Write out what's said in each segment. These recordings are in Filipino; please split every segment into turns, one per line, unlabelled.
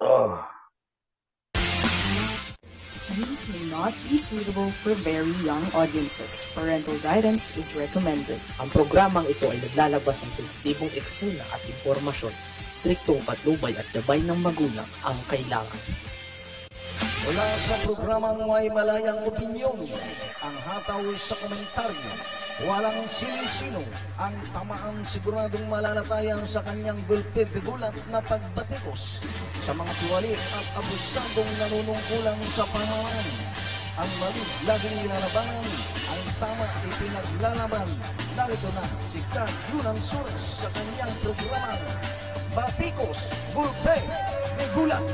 Oh,
Scenes may not be suitable for very young audiences. Parental guidance is recommended.
Ang programang ito ay naglalabas ng sensitibong eksena at impormasyon. Striktong patnubay at gabay ng magulang ang kailangan.
Mula sa programang may malayang opinyon, ang hataw sa komentaryo, walang sino-sino, ang tamaan siguradong malalatayan sa kanyang gulpid gulat na pagbatikos sa mga tuwali at abusadong nanunungkulang sa pamahalaan. Ang mali laging nilalabanan, ang tama ipinaglalaban. Narito na si Ka Junan Suarez sa kanyang programang Batikos, Gulpid de Gulat.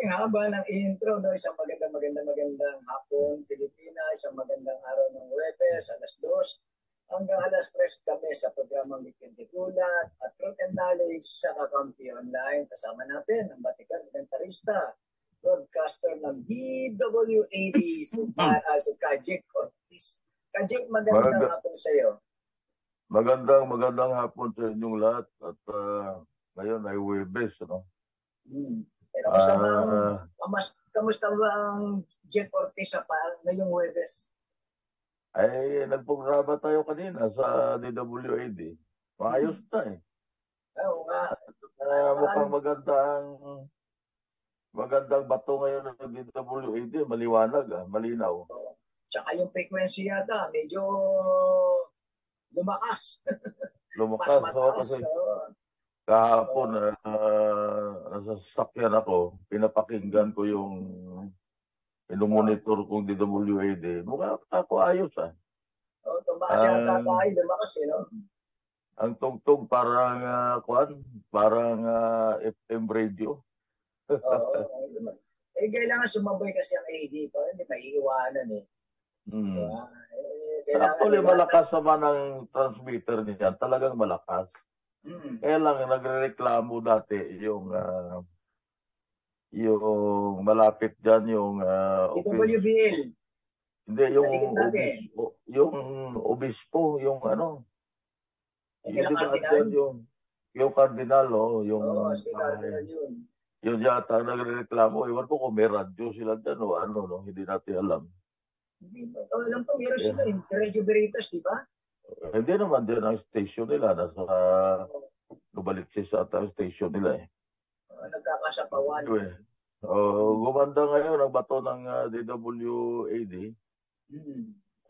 Haba ng intro, no? Isang magandang hapon, Pilipinas, isang magandang araw ng Huwebes, alas 2 hanggang alas 3 kami sa programang Liquid de Gulat at Truth and Knowledge sa Kakampi Online. Kasama natin ang Batikan komentarista, broadcaster ng DWAD, si Kajik Ortiz. Kajik, magandang hapon sa iyo.
magandang hapon sa inyong lahat at ngayon ay Huwebes, no?
Kamusta ba ang Jack Ortiz sa ngayong Huwebes?
Ay, nagprograma tayo kanina sa DWAD. Maayos na eh.
Oo nga.
Mukhang magandang bato ngayon ng DWAD. Maliwanag, malinaw.
Tsaka yung frequency yata, medyo lumakas.
Lumakas.
Mas mataas.
Kahapon, nasa sasakyan ako, pinapakinggan ko yung monitor kong DWAD. Mukha ako ayos, ah.
Oo, tumakas yata tayo, lumakas, no?
Ang tugtog parang, FM radio.
Oo. Kailangan sumabay kasi ang AD pa, hindi maiiwanan eh.
Actually, malakas naman ang transmitter niyan. Talagang malakas. Kaya lang, nagrereklamo dati yung malapit dyan, yung
DWBL.
Hindi, yung obispo, yung ano. Yung cardinal,
si cardinal yun.
Yun yata nagrereklamo. Iwan ko kung may radyo sila dyan o ano, no? Hindi natin alam.
Alam ko, meron sila yung Radio Veritas, di ba?
Hindi naman din ang station nila. Nasa Lubaliksis at ang station nila eh.
Nagkakasapawan.
Anyway, gumanda ngayon ang bato ng DWAD.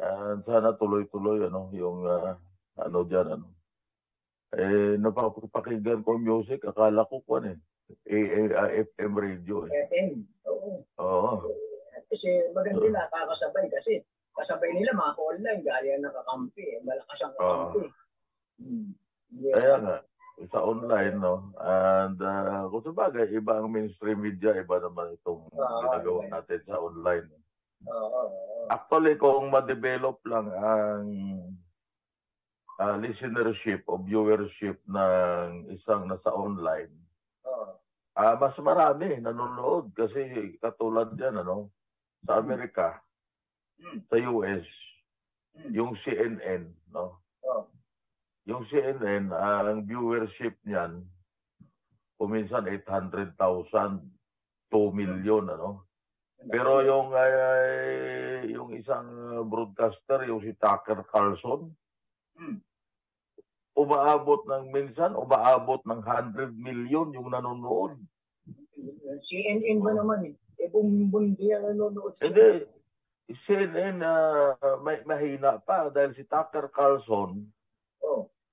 And sana tuloy-tuloy yung dyan. Napapakinggan ko music. Akala ko FM radio eh.
FM, oo. Kasi maganda nakakasabay kasi kasabay nila mga online, gaya ng Kakampi. Malakas ang Kakampi.
Kaya nga, sa online, no? And kung sabagay, iba ang mainstream media, iba naman itong ginagawa natin sa online. Actually, kung ma-develop lang ang listenership o viewership ng isang nasa online, mas marami nanonood kasi katulad yan, sa Amerika, sa US, yung CNN, no? Yung CNN, ang viewership niyan, kuminsan 800,000, 2 million, Pero yung isang broadcaster, yung si Tucker Carlson, umaabot ng 100 million yung nanonood.
CNN ba naman eh? Bundi ang nanonood.
Hindi. CNN, mahina pa dahil si Tucker Carlson,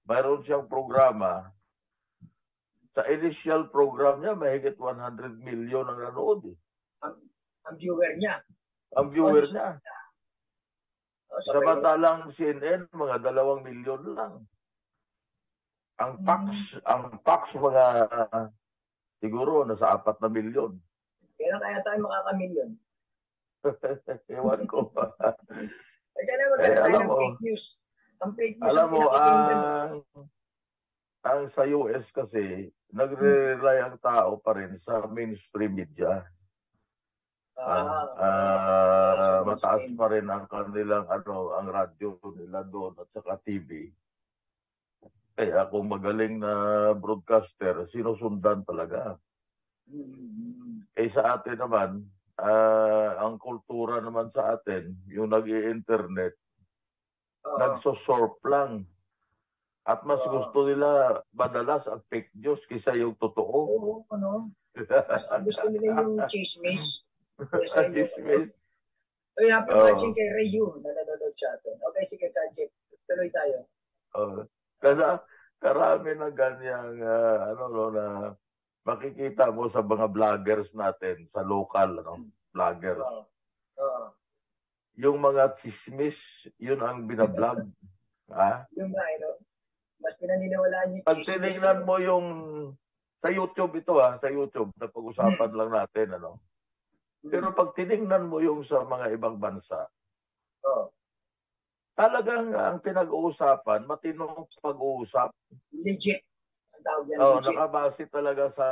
mayroon siyang programa. Sa initial program niya, mahigit 100 million ang nanood.
Ang viewer niya.
Ang viewer niya. Samantalang CNN, mga 2 milyon lang. Ang PAX mga siguro nasa 4 na milyon.
Kailan kaya tayo makakamilyon?
Ewan ko.
Kaya na magkala tayo ng fake news. Ang fake news ang pinakikinggan.
Ang sa US kasi, nagre-rely ang tao pa rin sa mainstream media. Mataas pa rin ang kanilang ang radyo nila doon at saka TV. Kaya kung magaling na broadcaster, sinusundan talaga. Sa atin naman, ang kultura naman sa atin, yung nag-i-internet, nagsosorp lang. At mas gusto nila madalas ang fake news kaysa yung totoo.
Oo, mas gusto nila yung chismis. Chismis. So, happy watching kay Rayu na nanonood sa atin. Okay, sige, Tajik. Tuloy tayo.
Karami na ganyang, na makikita mo sa mga vloggers natin, sa local, vloggers. Yung mga chismis, yun ang binablog.
Yung nga, mas pinaniniwalaan yung
chismis. Pag tinignan mo yung, sa YouTube ito sa YouTube, na pag-usapan lang natin, Pero pag tinignan mo yung sa mga ibang bansa, talagang ang pinag-uusapan, matinong pag-uusap.
Legit. Ang tawag yan, legit.
Nakabase talaga sa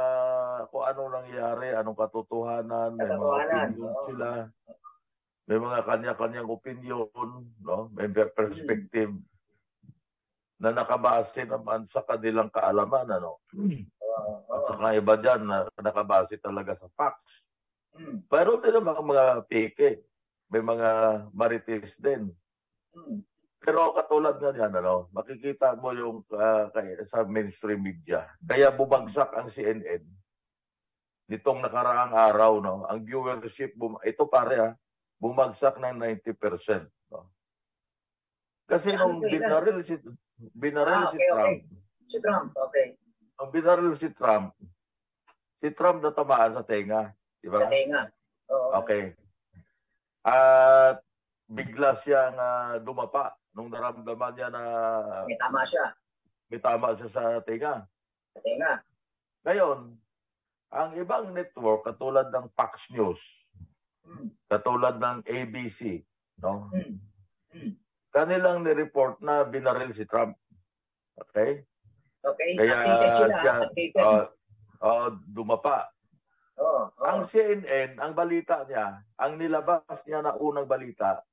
kung ano nangyari, anong katotohanan, may mga opinion sila. May mga kanya-kanyang opinion, may perspective na nakabase naman sa kanilang kaalaman, At saka iba dyan na nakabase talaga sa facts. Pero din naman mga peke. May mga marites din. Pero katulad nga yan, makikita mo yung sa mainstream media. Kaya bumagsak ang CNN nitong nakaraang araw, ang viewership, ito pare bumagsak ng 90%. Kasi nung binaril si Trump.
Si Trump, okay.
Nung binaril si Trump natamaan sa tenga. Diba?
Sa tenga.
Okay. At bigla siyang dumapa nung naramdaman niya na
may tama siya.
May tama siya sa tenga.
Sa tenga.
Ngayon, ang ibang network katulad ng Fox News, katulad ng ABC, kanilang ni-report na binaril si Trump. Okay?
Okay.
Kaya
updated.
Dumapa. Ang CNN, ang balita niya, ang nilabas niya na unang balita,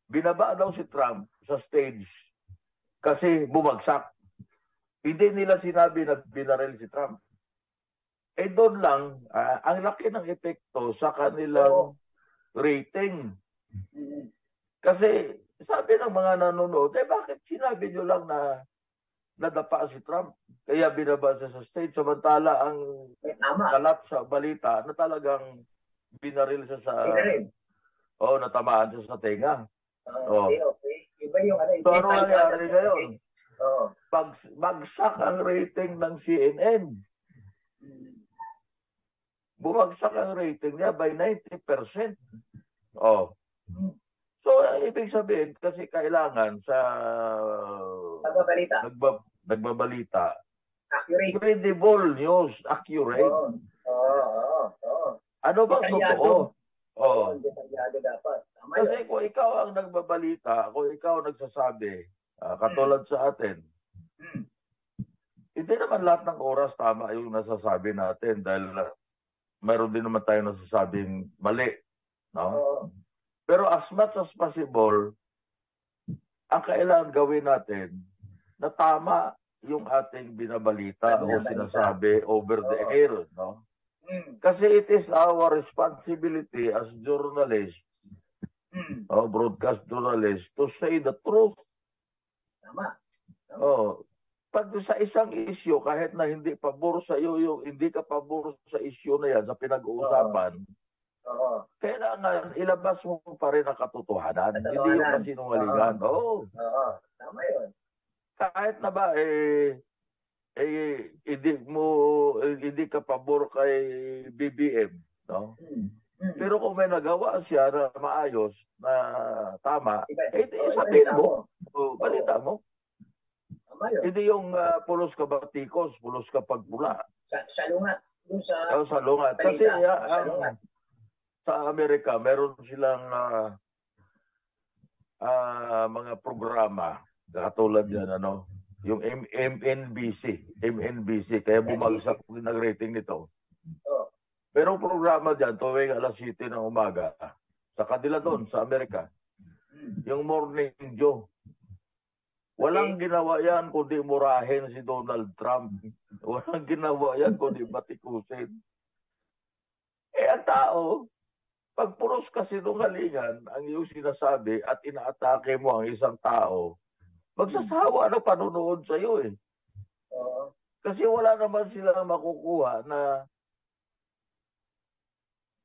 binaba daw si Trump sa stage kasi bumagsak. Hindi nila sinabi na binaril si Trump. Doon lang, ang laki ng epekto sa kanilang rating. Kasi sabi ng mga nanonood, bakit sinabi nyo lang na nadapa si Trump? Kaya binaba siya sa stage. Samantala ang kalat sa balita na talagang binaril siya sa... natamaan siya sa tenga.
Okay. Iba yung
So ano nangyari ngayon? Bagsak ang rating ng CNN. Bumagsak ang rating niya by 90%. So, ibig sabihin, kasi kailangan sa nagbabalita,
accurate.
Credible news, accurate. Ano ba totoo?
Detalyado dapat.
Kasi kung ikaw ang nagbabalita, kung ikaw nagsasabi, katulad sa atin, hindi naman lahat ng oras tama yung nasasabi natin dahil mayroon din naman tayo nasasabing mali. Pero as much as possible, ang kailangan gawin natin na tama yung ating binabalita o sinasabi over the air. Kasi it is our responsibility as journalists, broadcast journalists, to say the truth.
Tama.
Pag sa isang issue, kahit na hindi pabor sa iyo, hindi ka pabor sa issue na yan, sa pinag-uusapan, kailangan ilabas mo pa rin ang katotohanan. Hindi yung kasinungalingan.
Tama yun.
Kahit na ba, hindi ka pabor kay BBM, Pero kung may nagawa siya na maayos, na tama,
Sabihin
sabihin mo. Balita mo. Hindi yung pulos ka batikos, pulos ka pagpula.
Sa lungat.
Sa lungat. Kasi sa Amerika, meron silang mga programa. Katulad yan, yung MNBC. Kaya bumagsak yung nag-rating nito. Merong programa dyan, tuwing alas 7 ng umaga, sa kanila doon, sa Amerika, yung Morning Joe. Walang ginawa yan kundi murahin si Donald Trump. Walang ginawa yan kundi batikusin. Ang tao, pag puros kasi sinungalingan ang iyong sinasabi at inaatake mo ang isang tao, magsasawa na panunood sa iyo eh. Kasi wala naman sila makukuha na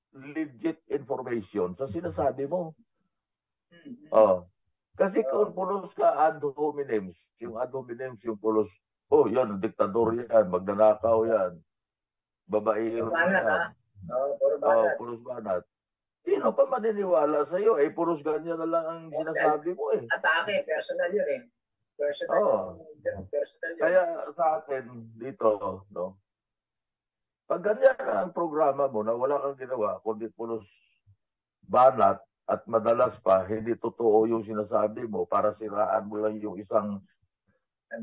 legit information sa sinasabi mo. Kasi kung pulos ka ad hominems, yung pulos, yan, diktador yan, magnanakaw yan, babaero yan. Pulos banat. Sino pa maniniwala sa iyo? Pulos ganyan na lang ang sinasabi mo eh.
Atake, personal yun eh. Personal yun.
Kaya sa atin dito, pag ganyan ang programa mo na wala kang ginawa, kundi pulos banat, at madalas pa, hindi totoo yung sinasabi mo para siraan mo lang yung isang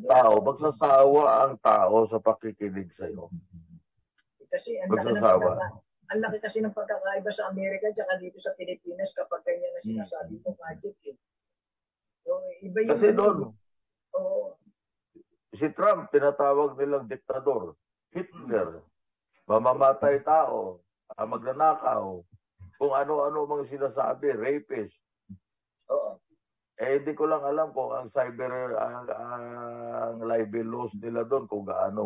tao. Magsasawa ang tao sa pakikinig sa iyo.
Kasi ang laki kasi ng pagkakaiba sa Amerika at dito sa Pilipinas kapag ganyan na sinasabi mo, magic eh. So, iba yung
kasi doon, si Trump, tinatawag nilang diktador. Hitler, mamamatay tao, magnanakaw, kung ano-ano mga sinasabi, rapist. Hindi ko lang alam kung ang ang libel laws nila doon, kung gaano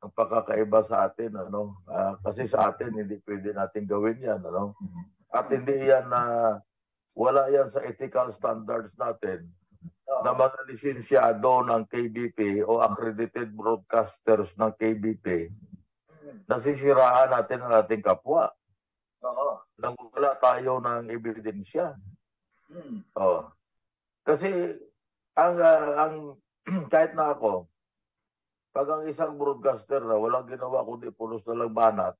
ang pagkakaiba sa atin. Kasi sa atin, hindi pwede natin gawin yan. At hindi yan wala yan sa ethical standards natin na mga lisensyado ng KBP o accredited broadcasters ng KBP, nasisiraan natin ang ating kapwa. Nang wala tayo ng ebidensya. Kasi ang kahit na ako, pag ang isang broadcaster na walang ginawa kundi pulos na lang banat,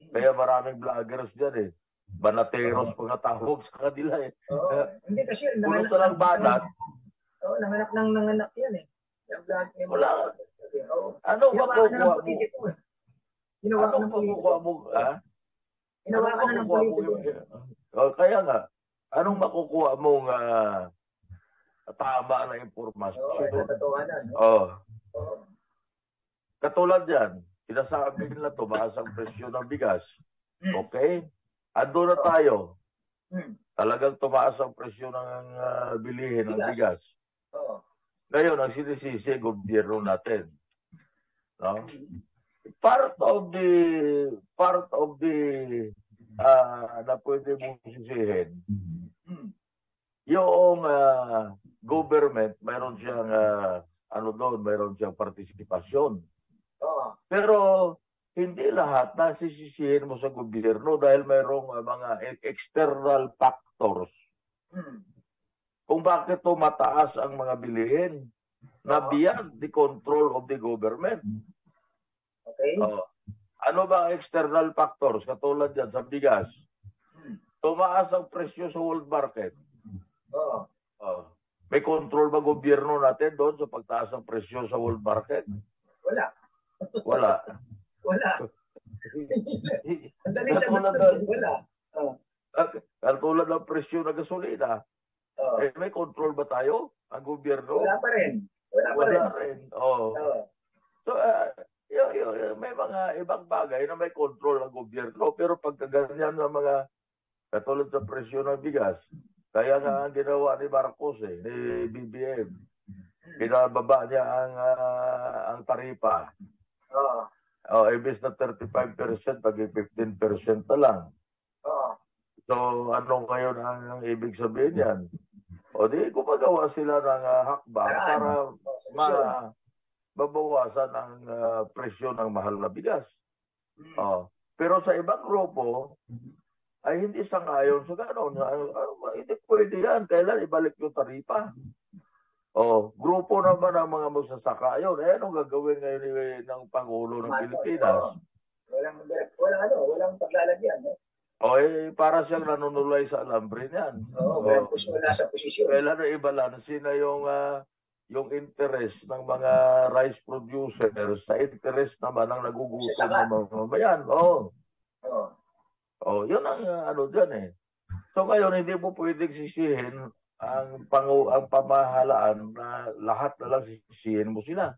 kaya maraming vloggers dyan eh. Banateros pagkatawag sa kanila eh.
Hindi kasi
pulos na lang banat.
Nanganak yan eh.
Wala. Ano makukuha mo? Ano makukuha mo?
Ginawa ka na ng politiko.
Kaya nga, anong makukuha mong tama na impormasyon?
Katotohanan.
Katulad yan, sinasabi nila tumaas ang presyo ng bigas. Okay? Ando na tayo. Talagang tumaas ang presyo ng bilihin ng bigas. Ngayon, ang sinisisi gobyerno natin. Part of the na pwede mong sisihin, yung government, mayroon siyang mayroon siyang partisipasyon. Pero hindi lahat nasisisihin mo sa gobyerno dahil mayroong mga external factors. Kung bakit tumataas ang mga bilihin na beyond the control of the government.
Okay.
Ano ba ang external factors? Katulad yan sa bigas. Tumaas ang presyo sa world market. May control ba gobyerno natin doon sa pagtaas ng presyo sa world market? Wala.
Ang dali siya wala.
Katulad ng presyo ng gasolina. May control ba tayo? Ang gobyerno?
Wala pa rin.
So, may mga ibang bagay na may control ng gobyerno, pero pagkaganyan ng mga katulad sa presyo ng bigas, kaya nga ang ginawa ni Marcos ni BBM, pinababa niya ang taripa. Ibig na 35%, pag 15% na lang. So, ano ngayon ang ibig sabihin yan? Di gumagawa sila ng hakbang para mabawasan ang presyo ng mahal na bigas. Pero sa ibang grupo, ay hindi sang-ayon sa gano'n. Hindi pwede yan. Kailan ibalik yung taripa? Grupo naman ng mga magsasaka. Ayun, anong gagawin ngayon ng Pangulo ng Pilipinas?
Walang paglalagyan.
Para siyang nanunulay sa alambre niyan.
Wala sa posisyon.
Kailan na ibalansin na yung interest ng mga rice producers sa interest naman ng nagugutom ng mga mamayan. Yun ang dyan eh. So ngayon, hindi mo pwedeng sisihin ang pamahalaan na lahat na lang sisihin mo sila.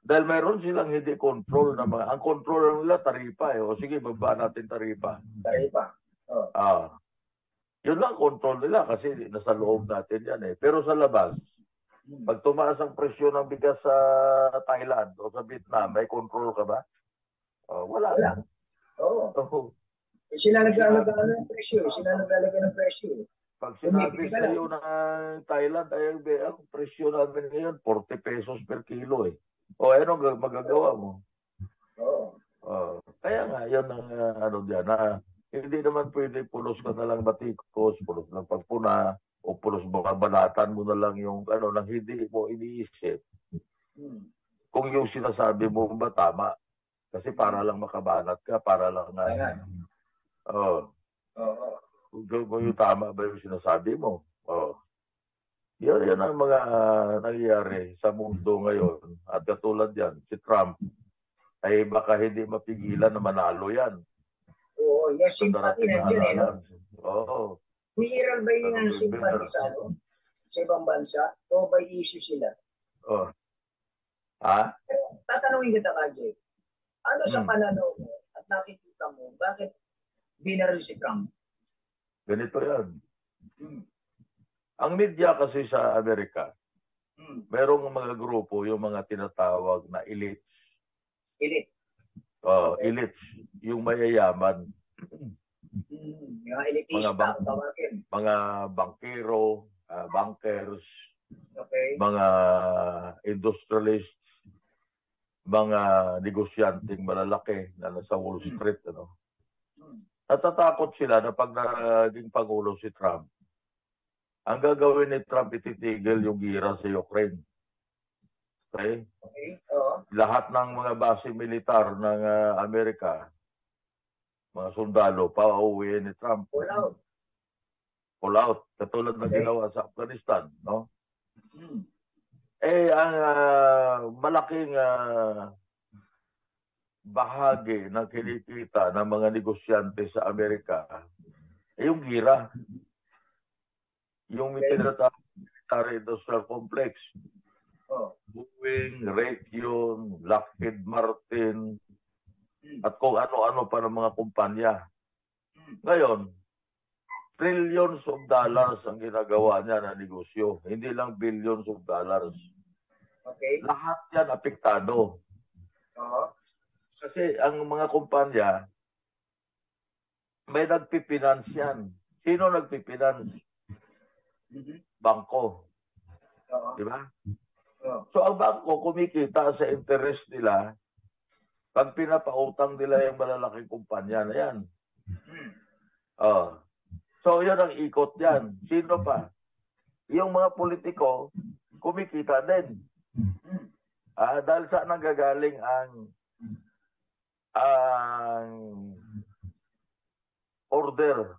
Dahil meron silang hindi control na mga, ang control nila taripa eh. Sige, baba natin taripa. Yun lang control nila kasi nasa loob natin yan eh. Pero sa labas, pag tumaas ang presyo ng bigas sa Thailand o sa Vietnam, may control ka ba? Wala.
Sila naglalagay ng presyo. Pag
sinabi sa iyo na Thailand, ang presyo namin ngayon, 40 pesos per kilo eh. Anong magagawa mo? Kaya nga, yun ang diyan na hindi naman pwede pulos ka na lang batikos, pulos ng pagpuna, o pulos banatan mo na lang yung nang hindi mo iniisip. Kung yung sinasabi mo ba tama, kasi para lang makabanat ka, para lang kung yung tama ba yung sinasabi mo. Yan ang mga nangyayari sa mundo ngayon. At katulad yan, si Trump, ay baka hindi mapigilan na manalo yan.
Yung simpati nandiyan eh. Umiiral ba yung simpati sa ibang bansa? O ba issue sila? Tatanungin kita, Jay. Ano sa pananaw mo at nakikita mo, bakit binaril si Trump?
Ganito yan. Ang media kasi sa Amerika, merong mga grupo, yung mga tinatawag na elites. Elites. Yung mayayaman.
Mga elitista.
Mga bankero, bankers, mga industrialists, mga negosyanteng malalaki na nasa Wall Street. Natatakot sila na pag naging Pangulo si Trump, ang gagawin ni Trump, ititigil yung gira sa Ukraine. Okay? Lahat ng mga base militar ng Amerika, mga sundalo, pauwiin ni Trump. Pull out. Katulad ng ginawa sa Afghanistan. No? Ang malaking bahagi ng kinikita ng mga negosyante sa Amerika ay yung gira. Yung military industrial complex. Boeing, Raytheon, Lockheed Martin, at kung ano-ano pa ng mga kumpanya. Ngayon, trillions of dollars ang ginagawa niya na negosyo. Hindi lang billions of dollars. Lahat yan apektado. Kasi ang mga kumpanya, may nagpipinance yan. Sino nagpipinance? Bangko. Diba? So ang bangko kumikita sa interest nila pag pinapautang nila yung malalaking kumpanya na yan. So yun ang ikot yan. Sino pa? Yung mga politiko kumikita din. Dahil saan nanggagaling ang order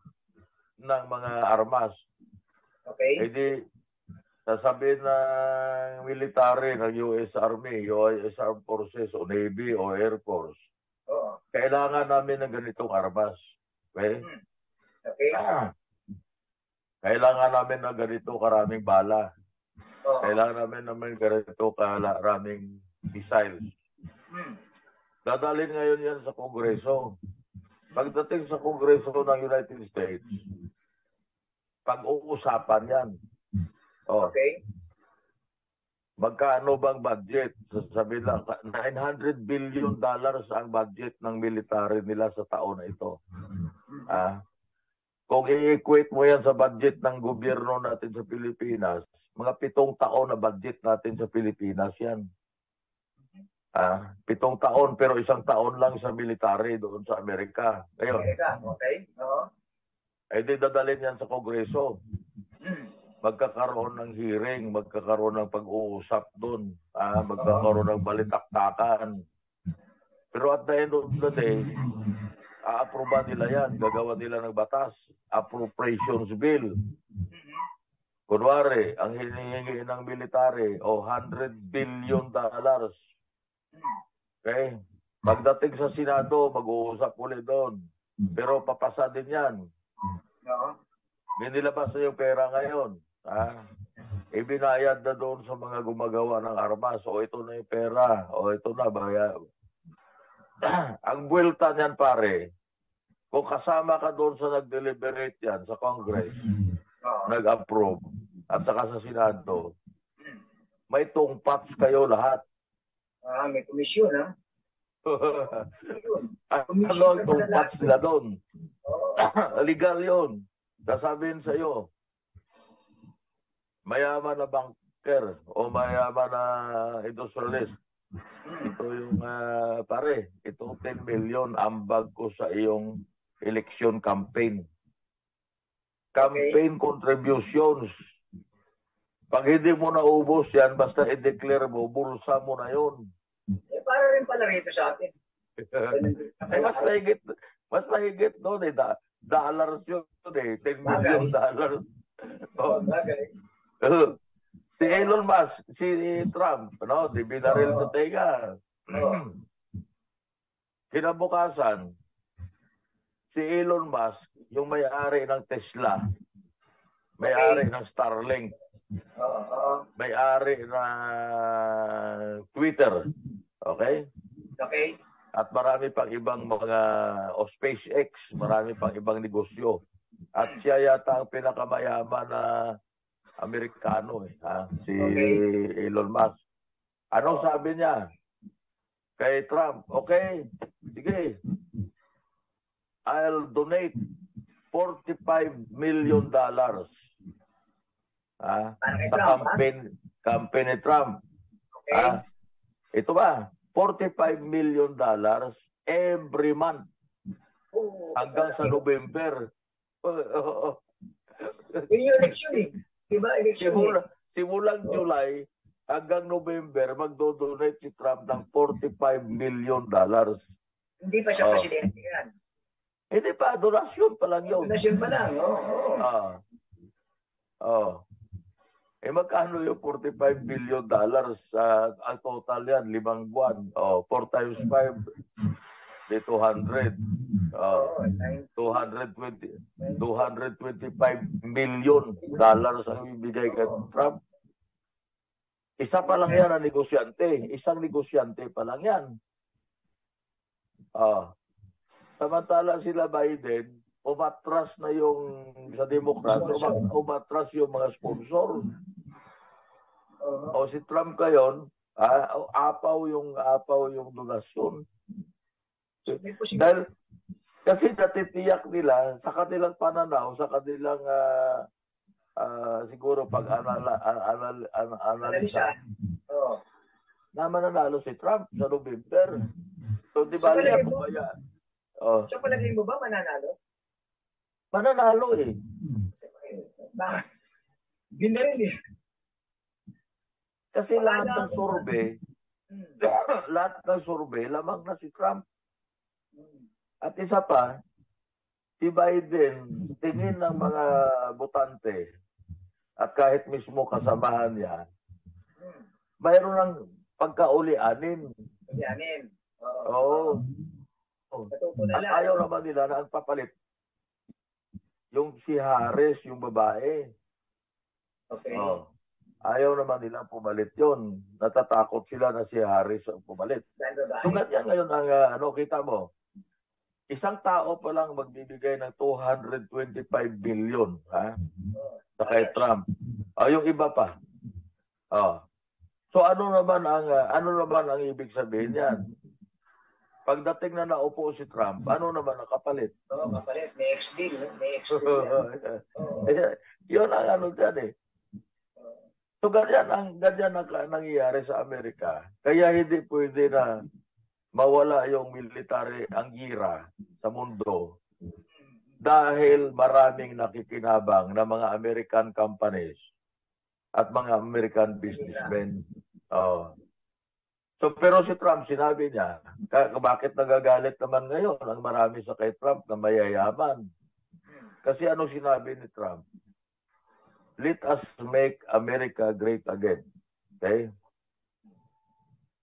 ng mga armas. Hindi sasabihin ng military ng US Army, US Armed Forces o Navy o Air Force, kailangan namin ng ganitong armas. Okay? Kailangan namin ng ganito karaming bala. Kailangan namin ganito karaming missiles. Dadalhin ngayon yan sa Kongreso. Pagdating sa Kongreso ng United States, pag-uusapan yan. Magkano bang budget? Sasabihin lang, $900 billion ang budget ng military nila sa taon na ito. Kung i-equate mo yan sa budget ng gobyerno natin sa Pilipinas, mga 7 taon na budget natin sa Pilipinas yan. 7 taon pero 1 taon lang sa military doon sa Amerika. Ngayon,
Amerika, okay? Oo.
di dadalhin yan sa Kongreso. Magkakaroon ng hearing, magkakaroon ng pag-uusap doon, magkakaroon ng balitaktakan. Pero at the end of the day, aaproba nila yan, gagawa nila ng batas, appropriations bill. Kunwari, ang hinihingi ng military, $100 billion. Okay? Pagdating sa Senado, mag-uusap ulit doon. Pero papasa din yan. Binilabas na yung pera ngayon. Ibinayad na doon sa mga gumagawa ng armas. O ito na yung pera. O ito na. Ang buwelta niyan, pare, kung kasama ka doon sa nag-deliberate yan sa Congress, nag-approve, at saka sa Senado, may tungpats kayo lahat.
May komisyon, ha?
Ano ang tungpats nila doon? Legal yun. Sasabihin sa iyo, mayaman na banker o mayaman na industrialist, ito yung pare, itong 10 million ambag ko sa iyong election campaign. Campaign contributions. Pag hindi mo naubos yan, basta i-declare mo, bulsa mo na yun.
Para rin pala rito sa atin.
Mas mahigit doon dollars yun 10 million dollars. Si Elon Musk, si Trump, di binaril sa tega. Kinabukasan, si Elon Musk, yung may-ari ng Tesla, may-ari ng Starlink, may-ari ng Twitter, okay?
Okay.
At marami pang ibang mga, SpaceX, marami pang ibang negosyo. At siya yata ang pinakamayaman na Amerikano, si Elon Musk. Anong sabi niya kay Trump? Okay, sige, I'll donate $45 million sa campaign ni Trump.
Okay.
Ito ba? $45 million every month hanggang sa November.
Yun yung election eh. Diba election
Simulang July hanggang November, magdodonate si Trump ng $45 million.
Hindi pa siya presidente yan.
Hindi pa, donasyon pa lang yun.
Donasyon pa lang,
magkano yung $45 billion ang total yan, 5 buwan. 4 times 5, 200. 225 million dollars ang ibigay kay Trump. Isa pa lang yan ang negosyante. Isang negosyante pa lang yan. Samantala sila Biden, umatras na yung sa Democrat, umatras yung mga sponsor. O si Trump ngayon, apaw yung donasyon. Dahil kasi natitiyak nila sa kanilang pananaw, sa kanilang siguro pag-analisa na mananalo si Trump sa November. So di ba niya po kaya?
Sa palagay mo ba mananalo?
Mananalo eh.
Bakit? Binaril eh.
Kasi lahat ng survey, lamang na si Trump. At isa pa, si Biden, tingin ng mga botante at kahit mismo kasamahan niya, mayroon ng pagkauli-anin.
Uli-anin.
Oo. At ayaw naman nila na ang papalit yung si Harris, yung babae.
Okay.
Ayaw naman nila pumalit yun. Natatakot sila na si Harris ang pumalit. So ganyan ngayon ang kita mo. Isang tao pa lang magbibigay ng $225 billion sa kay Trump. Yung iba pa. So ano naman ang ibig sabihin niyan? Pagdating na naupo si Trump, ano naman ang kapalit?
Kapalit. May ex-deal. May ex-deal.
Yun ang dyan eh. So ganyan ang nangyayari sa Amerika. Kaya hindi pwede na mawala yung military ang gira sa mundo dahil maraming nakikinabang na mga American companies at mga American businessmen. So pero si Trump sinabi niya, bakit nagagalit naman ngayon ang marami sa kay Trump na mayayaman? Kasi ano sinabi ni Trump? Let us make America great again. Okay?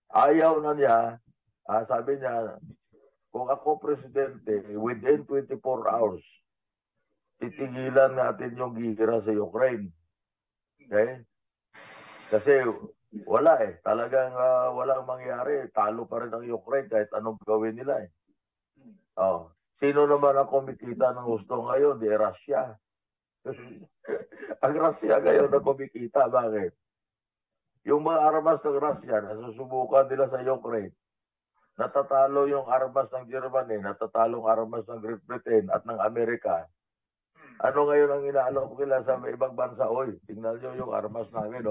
Ayaw na niya, sabi niya, kung ako presidente, within 24 hours, titigilan natin yung gira sa Ukraine. Okay? Kasi wala talagang walang mangyari. Talo pa rin ang Ukraine kahit anong gawin nila Sino naman ang kumikita ng gusto ngayon? Di Russia. Ang Russia ngayon na kumikita. Bakit? Yung mga armas ng Russia na susubukan nila sa Ukraine, natatalo yung armas ng Germany, natatalo yung armas ng Great Britain at ng Amerika. Ano ngayon ang inaalok nila sa ibang bansa? Oy, tingnan nyo yung armas namin,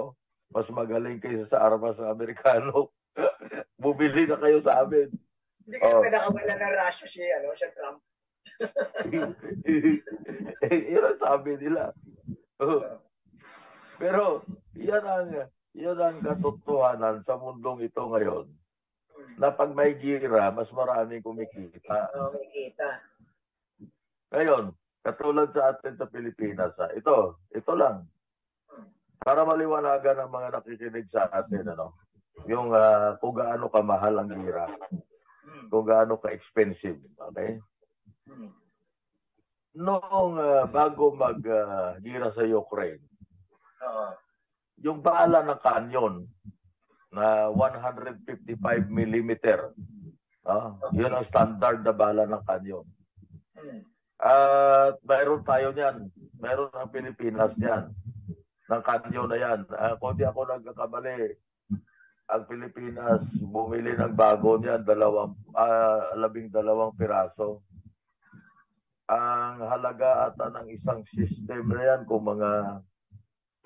mas magaling kaysa sa armas ng Amerikano. Bumili na kayo sa amin.
Hindi kayo pinakawala ng Russia si Trump.
Yun ang sabi nila. Pero yan ang katotohanan sa mundong ito ngayon. Na pag may gira, mas maraming kumikita. Ngayon, katulad sa atin sa Pilipinas, ito lang. Para maliwanagan ng mga nakikinig sa atin, yung kung gaano kamahal ang gira, kung gaano ka-expensive. Okay? Noong bago mag-gira sa Ukraine, yung bala ng kanyon na 155 millimeter, yun ang standard na bala ng kanyon. At mayroon tayo niyan, mayroon ang Pilipinas niyan, ng kanyon na yan. Kung di ako nagkakamali, ang Pilipinas bumili ng bago niyan, 12 piraso. Ang halaga ata ng isang system na yan, kung mga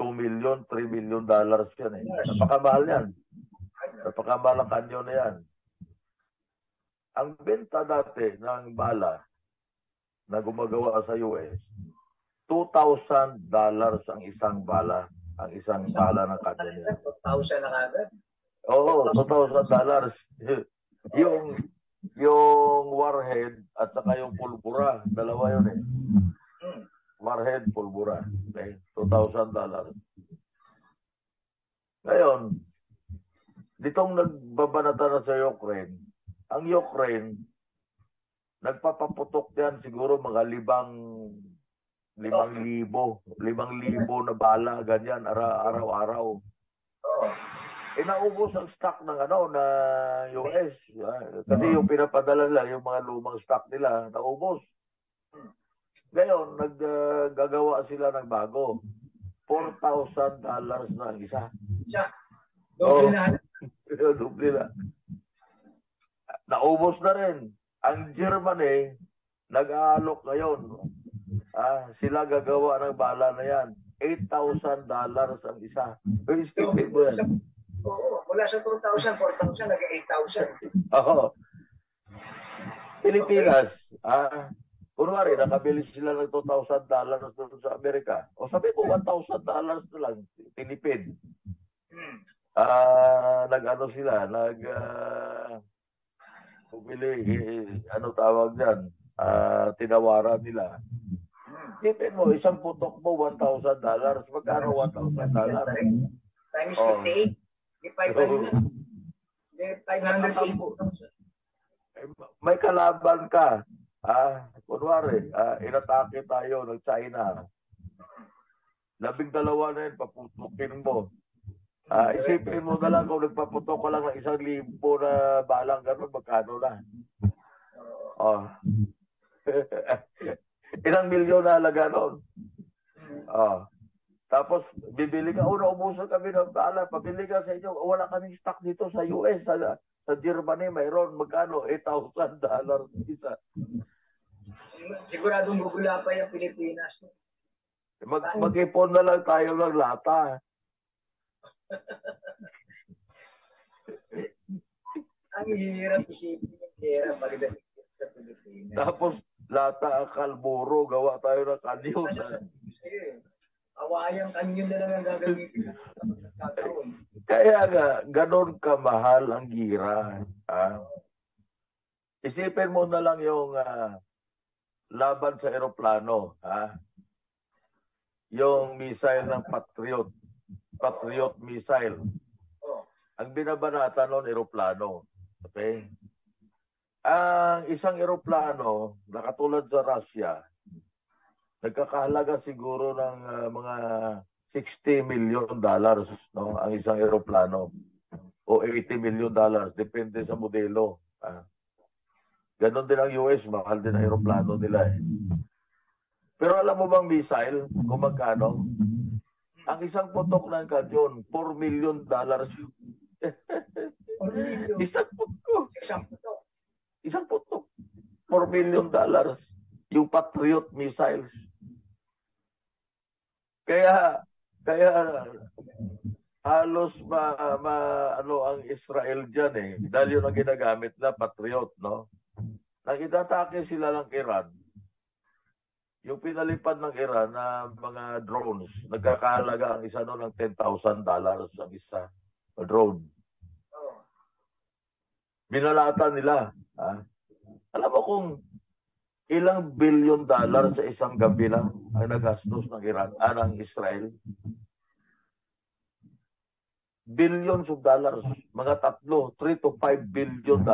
$2 million, $3 million yan Napakamahal yan. Napakamahal ang kanyon na yan. Ang benta dati ng bala na gumagawa sa US, $2,000 ang isang bala. Ang isang bala ng kanyon yan.
2,000 na agad?
Oo, $2,000. Yung warhead at saka yung pulbura, dalawa yun Warhead, pulbura. Okay? $2,000. Ngayon, ditong nagbabanata na sa Ukraine, ang Ukraine, nagpapaputok yan siguro mga 5,000 na bala, ganyan, araw-araw. Inaubos ang stock ng na US. Kasi yung pinapadala nila, yung mga lumang stock nila, naubos. Ngayon, naggagawa sila ng bago. $4,000 na ang isa.
Doble na.
Doble na. Naubos na rin. Ang Germany, nag-aalok ngayon. Sila gagawa ng bala na yan. $8,000 ang isa. Isipin mo yan.
Oo, mula sa 2,000, 4,000, nag-8,000.
Oo. Pilipinas, kunwari, nakabili sila ng $2,000 doon sa Amerika. O sabi mo, $1,000 na lang, tinipid. Sila, bumili, tawag dyan, tinawaran nila. Tipin mo, isang putok mo, $1,000. Magkano $1,000?
Times 58. Di 500. Di 580.
May kalaban ka. Kunwari, inatake tayo ng China. 12 na yun, paputukin mo. Isipin mo na lang kung nagpaputok ka lang ng 1,000 na balang gano'n, magkano na? Ilang milyon na halaga nun? Tapos, bibili ka, naubusan kami ng bala, pabili ka sa inyo, wala kaming stock dito sa US, sa Germany, mayroon, magkano? $8,000 isa.
Siguradong gugula pa yung Pilipinas.
Mag-ipon na lang tayo ng lata.
Ang hirap isipin yung pera pagdating sa Pilipinas.
Tapos, lata kalburo, gawa tayo ng kanyon.
Awayang kanyon na lang ang gagamitin.
Kaya nga, ganon kamahal ang gira. Isipin mo na lang yung laban sa eroplano. Yung missile ng Patriot missile. Ang binabanata noon, eroplano. Okay? Ang isang eroplano, nakatulad sa Russia, nagkakahalaga siguro ng mga $60 million, no? Ang isang eroplano. O $80 million, depende sa modelo. Ganon din ang US, mahal din ang eroplano nila eh. Pero alam mo bang missile, kung magkano? Ang isang putok ng kanyon, $4 million. Isang putok. Isang putok. $4 million. Yung Patriot missiles. Kaya halos ano ang Israel diyan eh. Dahil yun ang ginagamit na Patriot, no? Nang itatake sila ng Iran, yung pinalipad ng Iran na mga drones, nagkakahalaga ang isa noon ng $10,000 ang isa drone. Binalatan nila. Alam mo kung ilang $billion sa isang gabi lang ang nagastos ng Iran, ng Israel? Billions of dollars. Mga tatlo, $3 to $5 billion.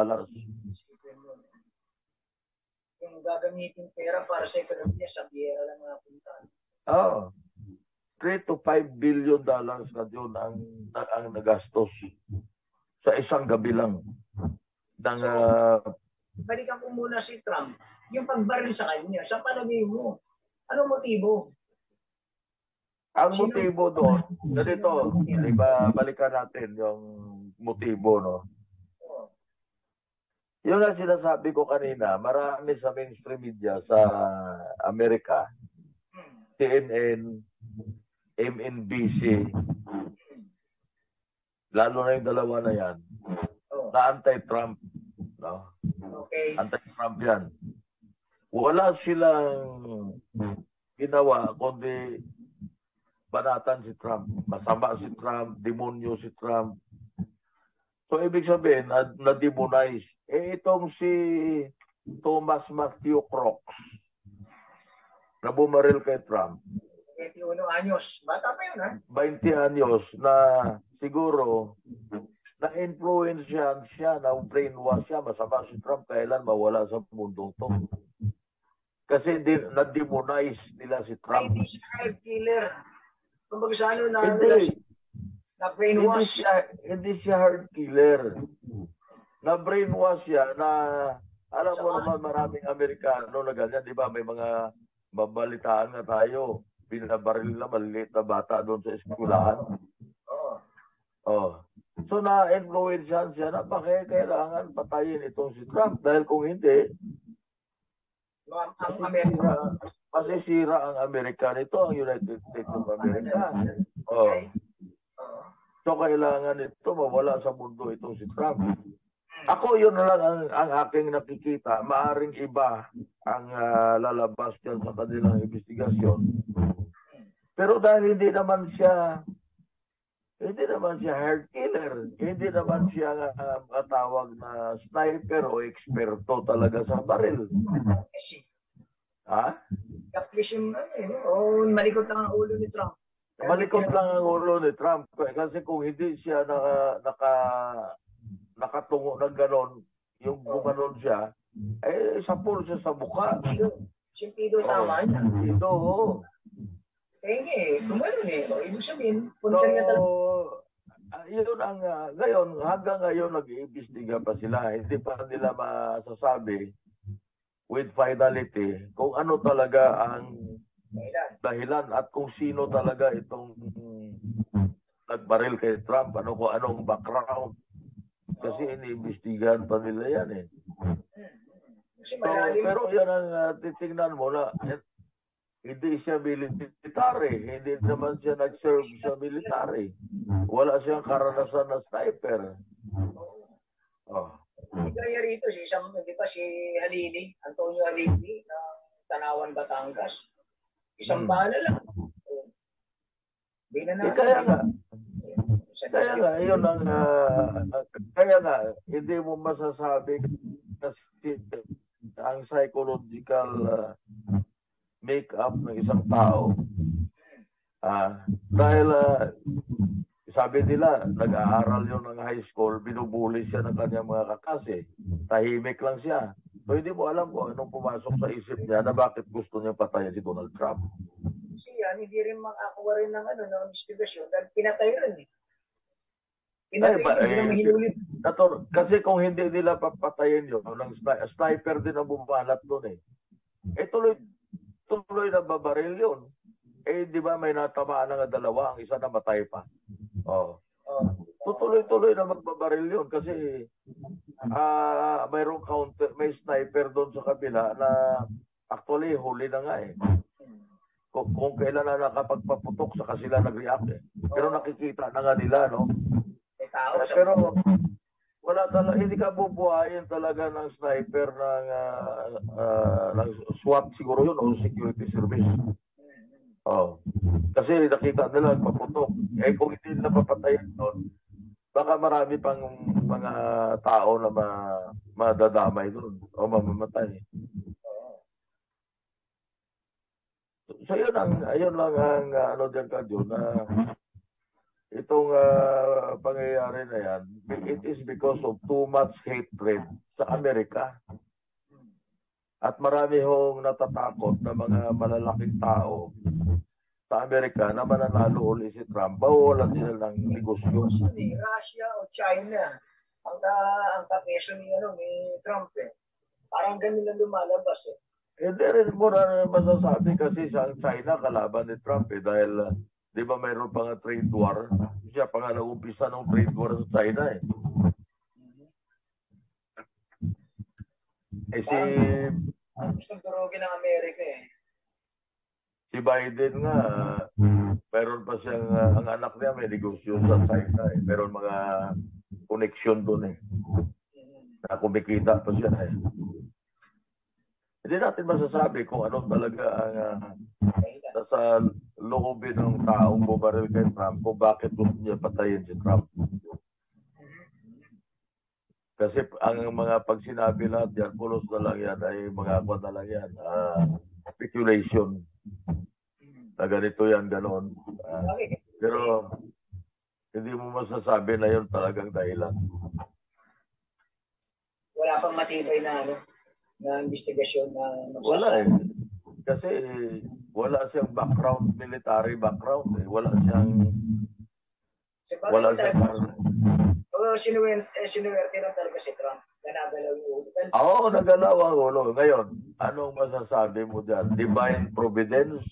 Yung gagamitin pera para sa ekonomiya, sa biyera lang mga puntaan.
$3 to $5 billion na yun ang nagastos sa isang gabi lang.
Balikan ko muna si Trump. Yung pagbaril sa kanya, sa palagay mo, anong motibo?
Ang motibo doon, ganito, diba, balikan natin yung motibo, no? Yung na sinasabi ko kanina, marami sa mainstream media sa Amerika, CNN, MNBC, lalo na yung dalawa na yan, na anti-Trump. No?
Okay.
Anti-Trump yan. Wala silang ginawa kundi banatan si Trump. Masama si Trump, demonyo si Trump. So, ibig sabihin, na-demonize. Itong si Thomas Matthew Crooks na bumaril kay Trump.
21 anyos. Bata pa yun, ha?
20 anyos na siguro na-influensyan siya, na-brainwash siya, masama si Trump, kailan mawala sa mundong to. Kasi na-demonize nila si Trump.
Hindi siya hired killer. Kumbaga sa ano na
na-brainwash. Hindi siya hard killer. Na-brainwash siya na alam mo naman maraming Amerikano na ganyan, di ba? May mga babalitaan nga tayo. Binabaril na maliliit na bata doon sa eskwelahan. So na-influensyan siya na bakit kailangan patayin itong si Trump dahil kung hindi masisira ang Amerika nito, ang United States of America. So kailangan ito mawala sa mundo itong si Trump. Ako yun na lang ang aking nakikita. Maaring iba ang lalabas dyan sa kanilang investigasyon. Pero dahil hindi naman siya hard killer. Hindi naman siya matawag na sniper o eksperto talaga sa baril. Ha?
Malikot lang ang ulo ni Trump.
Malikot lang ang ulo ni Trump. Kasi kung hindi siya nakatungo ng ganon, yung gumanon siya, sapul siya sa mukha.
Sentido tama niya.
Ito,
gumanon ibig sabihin,
punta niya talaga. Yun ang, hanggang ngayon nag-iimbestiga pa sila. Hindi pa nila masasabi with finality kung ano talaga ang dahilan at kung sino talaga itong nagbaril kay Trump, anong background. Kasi iniimbestigahan pa nila yan eh. So, pero yan ang titingnan mo na Hindi siya military. Hindi naman siya nag-serve sa military. Wala siyang karanasan na sniper. Oh.
Kaya rito, di ba si Halili, Antonio Halili, ng Tanawan, Batangas. Isang bala lang.
Kaya nga, yun ang, kaya nga, hindi mo masasabi kasi ang psychological make-up ng isang tao. Dahil sabi nila, nag-aaral yun ng high school, binubuli siya ng kanyang mga kakase. Tahimik lang siya. So hindi mo alam kung anong pumasok sa isip niya na bakit gusto niya patayin si Donald Trump.
Kasi yan, hindi rin makakuha rin ng investigasyon dahil pinatay rin eh.
Kasi kung hindi nila papatayin yun, sniper din ang bumalat doon eh. Tuloy na babaril yun. Di ba may natamaan na nga dalawa, ang isa namatay pa. Tuloy-tuloy na magbabaril yun kasi mayroong may sniper doon sa kabila na actually huli na nga eh. Kung kailan na nakapagpaputok saka sila nag-react eh. Pero nakikita na nga nila, no? Pero wala talaga, hindi ka bubuhayin talaga ng sniper ng SWAT siguro yun o security service. Kasi nakita nila nagpaputok. Kung hindi nila papatayin doon, baka marami pang mga tao na madadamay doon o mamamatay. So ayun lang ang dyan ka doon na itong pangyayari na yan, it is because of too much hatred sa Amerika. At marami hong natatakot na mga malalaking tao sa Amerika na mananalo ulit si Trump. Bawalan sila ng negosyo.
Russia o China ang kapeso ni Trump eh. Parang ganun lang lumalabas eh.
Hindi rin mo na masasabi kasi sa China kalaban ni Trump eh dahil di ba mayroon pa nga trade war? Siya pa nga nag-umpisa ng trade war sa China eh.
Gustong durugin ng Amerika eh.
Si Biden nga, mayroon pa siyang, ang anak niya may negosyo sa China eh. Mayroon mga connection doon eh. Na kumikita pa siya eh. Hindi natin masasabi kung ano talaga ang nasa loobin ng taong bumaril kay Trump kung bakit gusto niya patayin si Trump. Kasi ang mga pagsinabi lahat yan, pulos na lang yan, ay mga kwan na lang yan, speculation. Na ganito yan, ganon. Pero hindi mo masasabi na yun talagang dahilan.
Wala pang matibay na investigasyon na magsasabi.
Wala eh. Kasi wala siyang background, military background eh. Wala siyang sinuwerte lang talaga si Trump na nagalaw yung ulo. Oo, nagalaw ang ulo. Ngayon, anong masasabi mo dyan? Divine providence?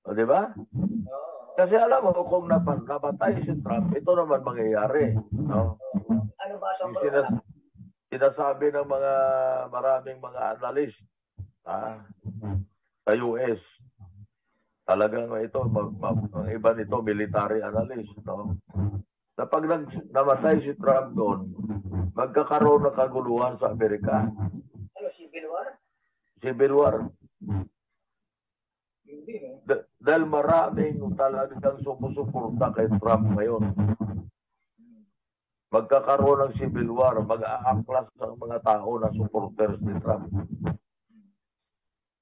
Di ba? Kasi alam mo, kung napatay si Trump, ito naman mangyayari. No?
Ano ba sa
sinasabi ng maraming mga analyst sa US, talagang ito, ang iba nito, military analyst, no? Na pag namatay si Trump doon, magkakaroon ng kaguluhan sa Amerika.
Civil War?
Civil War. Dahil maraming talagang sumusuporta kay Trump ngayon. Magkakaroon ng civil war, mag-aaklas ang mga tao na supporters ni Trump.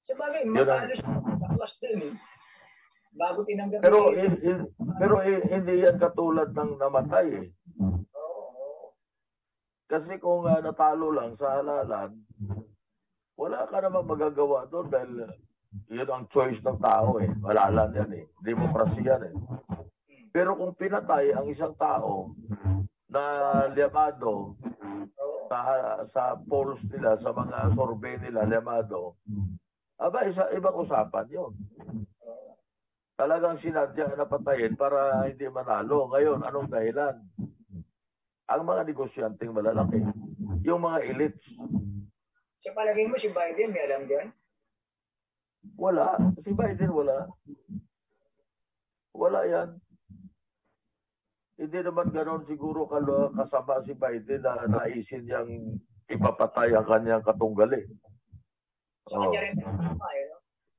Sabagay, mag-aaklas din eh. Bago tinanggap
pero hindi yan katulad ng namatay eh. Kasi kung natalo lang sa halalan, wala ka naman magagawa doon dahil yun ang choice ng tao eh. Halalan yan eh. Demokrasya yan eh. Pero kung pinatay ang isang tao na liyamado sa polls nila, sa mga survey nila, liyamado, ibang usapan yun. Talagang sinadya na patayin para hindi manalo. Ngayon, anong dahilan? Ang mga negosyanteng malalaki. Yung mga elites.
Sa palagay mo, si Biden may alam dyan?
Wala. Si Biden wala. Wala yan. Hindi naman ganon siguro kasama si Biden na naisin niyang ipapatay ang kanyang katunggali.
Sa kanya rin no?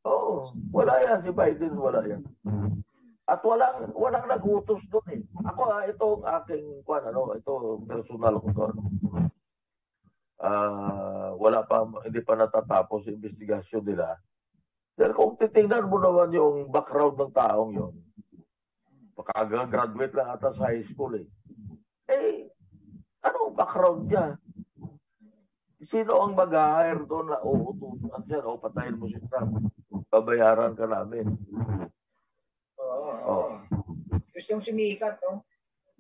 Oo. Wala yan. Si Biden wala yan. At walang nagutos doon eh. Ako ito ang aking ito personal ko to. Hindi pa natatapos yung investigasyon nila. Dahil kung titingnan mo naman yung background ng taong yon, graduate lang ata sa high school eh. Anong background niya? Sino ang mag-hire doon na uutusan siya, patayin mo si Trump, babayaran ka namin.
Oo. Gusto yung sumikat, no?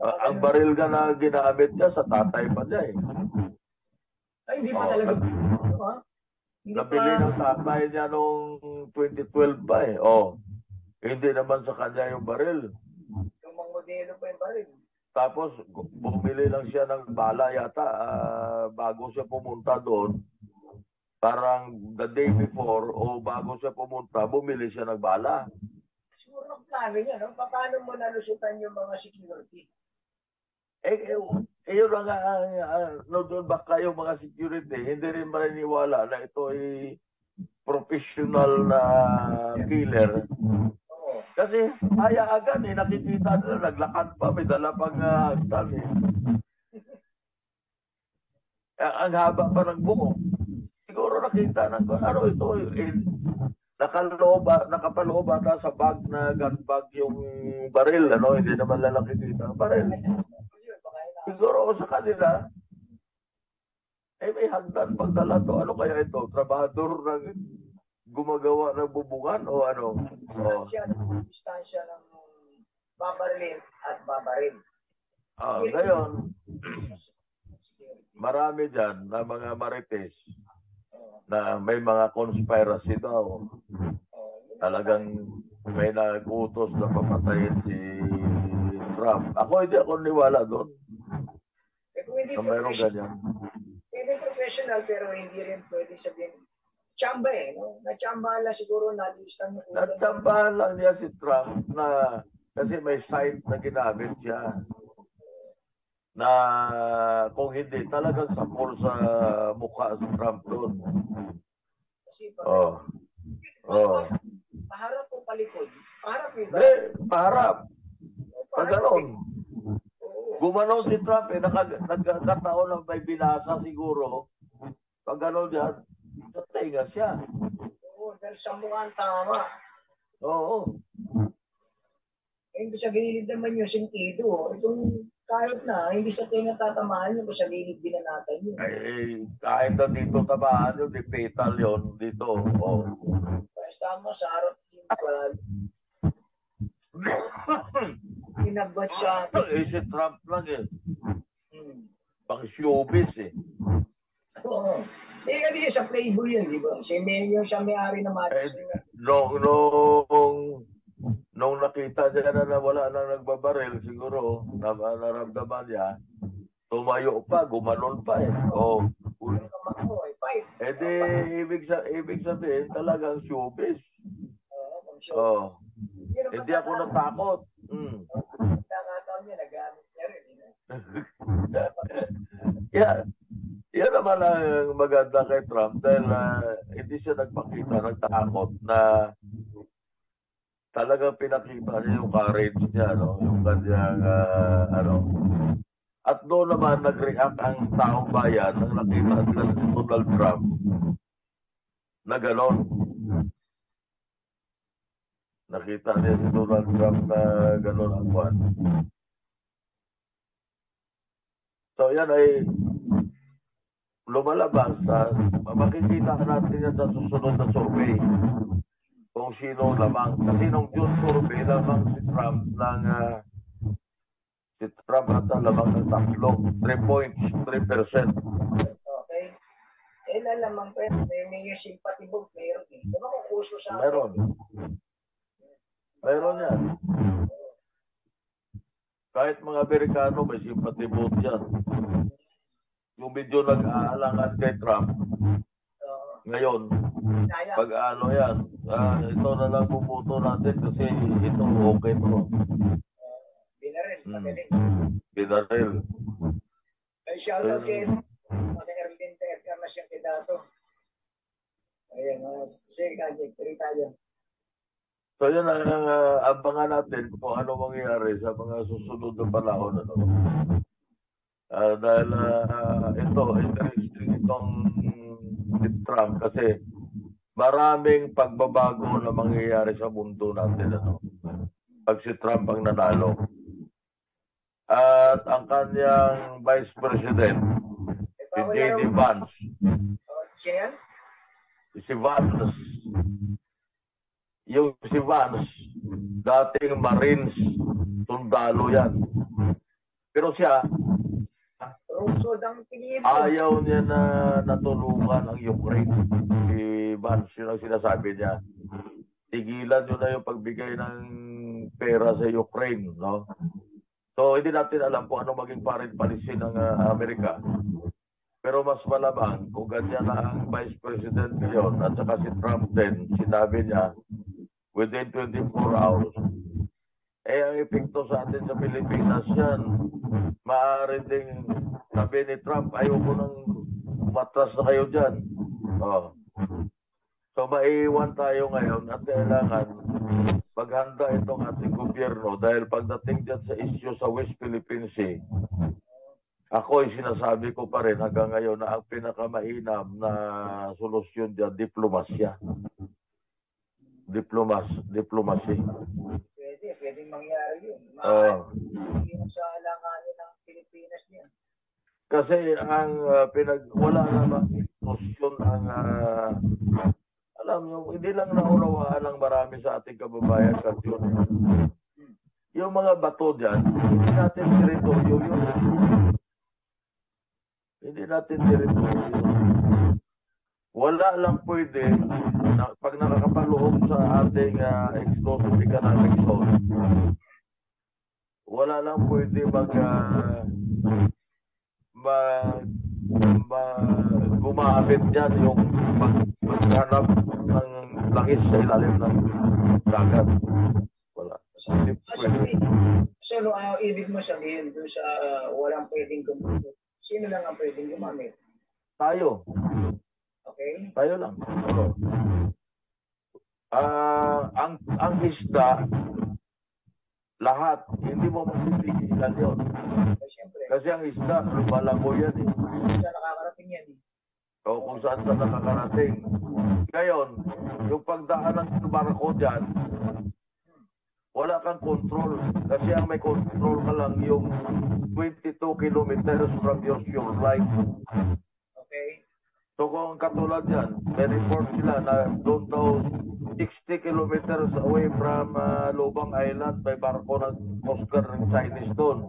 Ang baril ka na ginamit niya sa tatay pa niya eh.
Ay, hindi pa talaga.
Nabili ng tatay niya noong 2012 pa eh. Hindi naman sa kanya yung baril.
Yung mga modelo pa yung baril.
Tapos, bumili lang siya ng bala yata bago siya pumunta doon. Parang the day before o bago siya pumunta, bumili siya ng bala.
Siguro ang plano niya, no? Paano mo nalusutan yung mga security?
Yun lang doon baka yung mga security, hindi rin maniniwala na ito ay professional na killer. Kasi hayagan nakikita nila, naglakad pa, may dala pang hagdan eh. Ang haba pa ng buhok. Siguro nakita na, ito nakapaloob ata sa bag na gun bag yung baril, hindi naman lang nakikita ang baril. Siguro sa kanila, may hagdan pagdala to. Ano kaya ito? Trabahador ng gumagawa ng bubungan o ano?
Distansya ng babarilin at babaril.
Ngayon, marami dyan na mga marites na may mga conspiracy daw. Talagang may nag-utos na papatayin si Trump. Hindi ako niwala doon.
Kung hindi
mayroong ganyan.
Hindi professional pero hindi rin pwede sabihin. Chamba no? Na-chamba lang siguro nalistan mo.
Na-chamba lang niya si Trump na kasi may site na ginamit siya na kung hindi talagang sapol sa mukha si Trump doon.
Kasi paharap o palikod? Paharap ba?
Paharap. Pag gano'n. Gumanon si Trump nagkataon na may binasa siguro. Pag gano'n yan, tatinga siya.
Dahil sa mukhang tama.
Oo.
Sa gilid naman yung sentido. Itong kahit na, hindi sa tinga tatamaan yun, sa gilid binanatan yun.
Kahit na dito tamaan yun, di fatal yun dito.
Kasi tama sa harap yung pinagbat siya.
Si Trump lang pang showbiz
Oo. Hindi sa Playboy yun, di ba? Siya may-ari na matis.
Nung nakita niya na wala na nagbabaril, siguro, naramdaman niya, tumayo pa, gumanon pa ibig sabihin, talagang showbiz. Hindi ako natakot.
Nakataon niya, nagamit niya rin.
Yan naman ang maganda kay Trump dahil hindi siya nagpakita, nagtakot na talagang pinakita niya yung courage niya, yung kanyang At doon naman nag-react ang taong bayan nang nakita nila si Donald Trump na gano'n. Nakita niya si Donald Trump na gano'n ang kwan. So yan ay lumalabas. Makikita natin yan sa susunod na survey kung sino lamang. Kasi nung June survey, lamang si Trump ng at lamang ng 3.3%.
Okay. Lamang pa yun. May yung sympathy vote. Mayroon eh. Diba kung kuso sa
Meron yan. Kahit mga Amerikano, may sympathy vote yan. Yung medyo nag-aalangan kay Trump, Ngayon,
Kaya.
pag ano yan, ito na lang puputo natin kasi ito okay to.
Binaril, magaling.
Binaril.
Ay, shoutout kay Erlin Tercar na siyang kandidato. Ayan, sige, Kajik, tuloy tayo.
So yun ang abangan natin kung ano mangyayari sa mga susunod na panahon. Ano? Dahil ito, interesting itong si Trump kasi maraming pagbabago na mangyayari sa mundo natin. Ano? Pag si Trump ang nanalo. At ang kanyang Vice President, si J.D. Vance.
Siya yan?
Si Vance. Yung si Vance, dating Marines, sundalo yan. Pero siya,
Rusod ang pinili.
ayaw niya na natulungan ang Ukraine. Si Vance, yun ang sinasabi niya. Tigilan nyo na yung pagbigay ng pera sa Ukraine. No? So, hindi natin alam kung ano maging foreign policy ng Amerika. Pero mas malamang kung ganyan na ang Vice President ngayon at saka si Trump din, sinabi niya, within 24 hours, ang epekto sa atin sa Pilipinas yan, maaari ding sabi ni Trump, ayoko nang umatras na kayo dyan. Oh. So maiiwan tayo ngayon at kailangan maghanda itong ating gobyerno dahil pagdating dyan sa issue sa West Philippine Sea, ako'y sinasabi ko pa rin hanggang ngayon na ang pinakamainam na solusyon dyan, diplomasya. Diplomacy.
Pwedeng mangyari yun. Hindi mo sa alanganin ng Pilipinas niya.
Kasi ang wala naman solusyon ang alam nyo, hindi lang naunawaan ng marami sa ating kababayan kasi yun. Yung mga bato dyan, hindi natin teritoryo yun. Hindi natin teritoryo yun. Wala lang pwede pag nakakapaloob sa ating exclusive economic zone. Wala lang pwede gumamit dyan yung maghanap ng langis sa ilalim ng dagat. Wala.
So, ibig mo sabihin doon sa walang pwedeng gumamit? Sino lang ang pwedeng gumamit?
Tayo.
Okay.
Tayo lang. Ang isda, lahat, hindi mo mapipigilan yun.
Siyempre.
Kasi ang isda, lumalango yan eh.
Saan nakakarating yan eh?
O kung saan nakakarating. Ngayon, yung pagdaan ng barko dyan, wala kang control. Kasi ang may control ka lang yung 22 kilometers from your shoreline.
Okay.
So kung katulad yan, may report sila na doon daw 60 kilometers away from Lubang Island, may barko ng Coast Guard ng Chinese doon.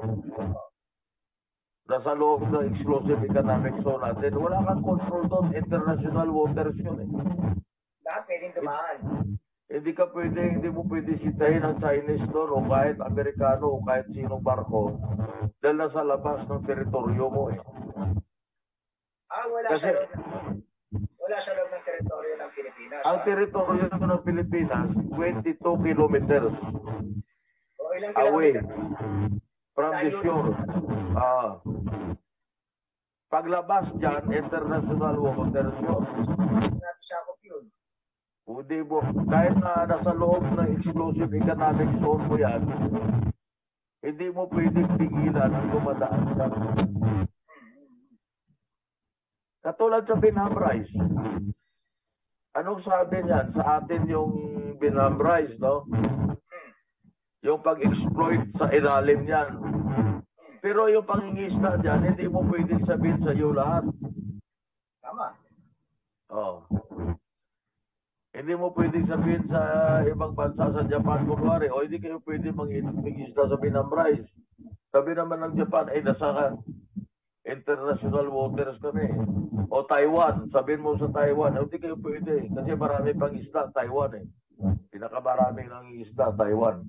Nasa loob ng exclusive economic zone natin, wala kang control doon. International waters yun eh.
Lahat pwedeng dumaan.
Hindi mo pwede sitahin ang Chinese doon o kahit Amerikano o kahit sinong barko dahil nasa labas ng teritoryo mo eh.
Wala
Kasi,
sa loob ng teritoryo ng Pilipinas.
Ang teritoryo ng Pilipinas, 22 kilometers
ilang
away
kilometer?
from the shore. Paglabas dyan, international waters yun.
Sakop yun.
Hindi mo, kahit na nasa loob ng exclusive economic zone mo yan, hindi mo pwedeng pigilan ang dumadaan dyan. Katulad sa Binham Rice. Anong sabi niyan? Sa atin yung Binham Rice, no? Yung pag-exploit sa ilalim niyan. Pero yung pangingisda dyan, hindi mo pwedeng sabihin sa iyo lahat.
Tama.
Oh. Hindi mo pwedeng sabihin sa ibang bansa sa Japan, kunwari, o hindi kayo pwede mangisda sa Binham Rice. Sabi naman ng Japan, ay nasa international waters kami. O Taiwan, sabihin mo sa Taiwan, hindi kayo pwede. Kasi marami pang isda, Taiwan eh. Pinakamaraming ng isda, Taiwan.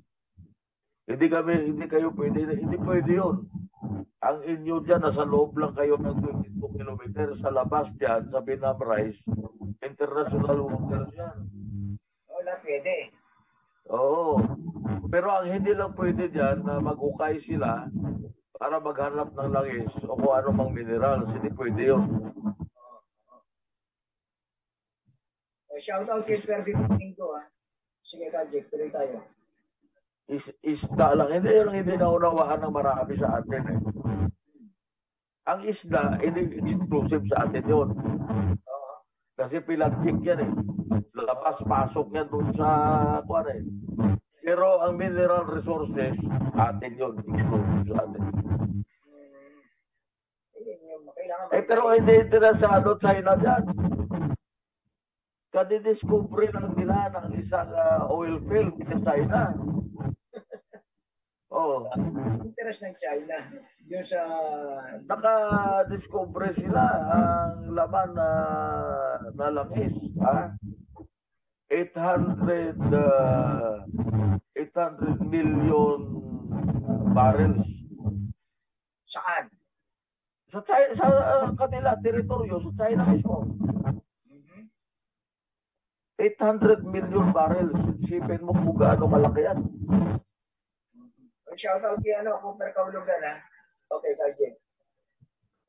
Hindi kayo pwede. Hindi pwede yun. Ang inyo dyan, nasa loob lang kayo ng 22 kilometer. Sa labas dyan, sa Binam Rice, international waters yan.
Wala pwede.
Oo. Pero ang hindi lang pwede dyan na mag-ukay sila para maghanap ng langis o kung ano mang minerals. Hindi pwede yun.
Shout out kay Ferdinand Domingo, ha. Sige, Kajik, tuloy tayo.
Isda lang. Hindi yun ang hindi naunawaan ng marami sa atin eh. Ang isda, hindi exclusive sa atin yun. Kasi pelagic yan eh. Labas-pasok yan dun sa kuwan eh. Pero ang mineral resources, atin yun. Exclusive sa atin. Pero hindi interesado China dyan. Kadidiscovery lang nila ng isang oil field sa China. Oh.
Interest ng China. Yung sa...
Naka-discover sila ang laman na langis. 800 million barrels.
Saan?
Sa China, sa kanila, teritoryo, sa China mismo. 800 million barrels. Sipin mo kung gaano kalaki yan.
Shout out kay Cooper Kaulugan, ha. Okay, Kajik.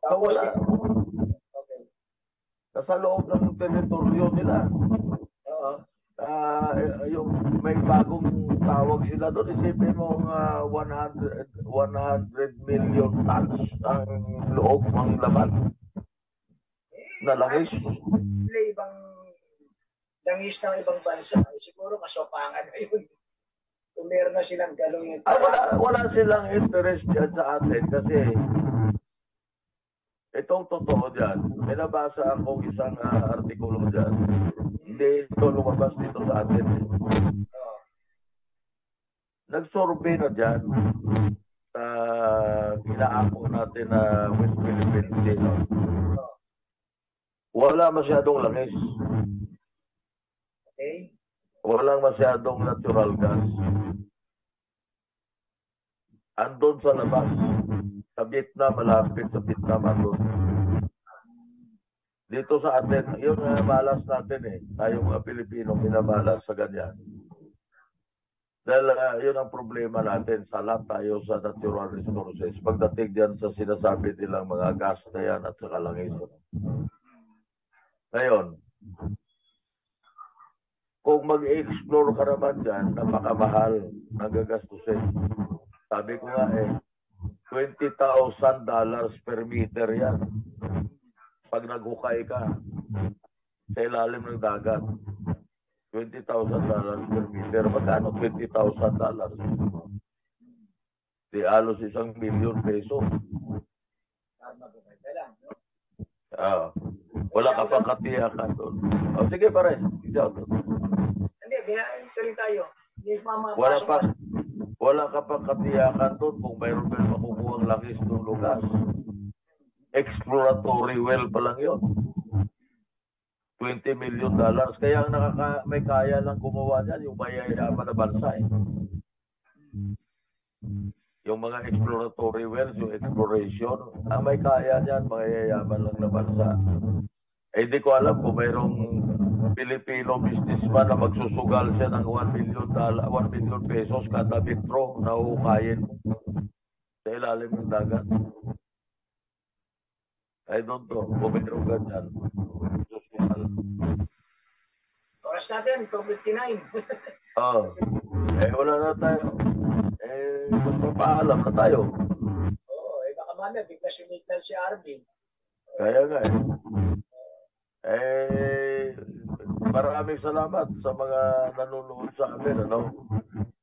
Tapos okay. Nasa loob ng teritoryo nila.
Oo.
Yung may bagong tawag sila doon, isipin mo 100 million tons ang loob ng laman na langis.
Ibang langis ng ibang bansa, siguro kasopangan na yun. Kung meron na silang galong yung...
Wala silang interest dyan sa atin kasi itong totoo dyan. May nabasa akong isang artikulo dyan. Hindi ito lumabas dito sa atin. Nag-survey na dyan sa inaako natin na West Philippines. Wala masyadong langis.
Okay.
Walang masyadong natural gas. Andun sa labas. Sa Vietnam, malapit sa Vietnam andun. Dito sa atin, yun malas natin eh. Tayong mga Pilipino, minamalas sa ganyan. Dahil yun ang problema natin. Salat tayo sa natural resources. Pagdating dyan sa sinasabi nilang mga gas na yan at saka langis. Ngayon, kung mag-explore ka naman dyan, napakamahal ng gagastusin. Sabi ko nga $20,000 per meter yan. Pag naghukay ka sa ilalim ng dagat, $20,000 per meter. Magkano $20,000? Di alos ₱1,000,000. Wala ka pang katiyakan doon. Sige pare.
Hindi, tuloy tayo.
Wala ka pang katiyakan doon kung mayroon ka makukuha ang langis ng lugar. Exploratory well pa lang yun. $20 million. Kaya ang may kaya lang gumawa niyan, yung mayayaman na bansa eh. Yung mga exploratory wells, yung exploration, ang may kaya niyan, mayayaman lang na bansa. Hindi ko alam kung mayroong Filipino businessman na magsusugal siya ng $1 million pesos kada metro na hukayin mo sa ilalim ng dagat. I don't know kung mayroong ganyan.
Oras natin, 2:59.
Wala na tayo. Magpapaalam na tayo.
Baka mamaya, bigla sumignal si Arvin.
Kaya nga maraming salamat sa mga nanonood sa amin,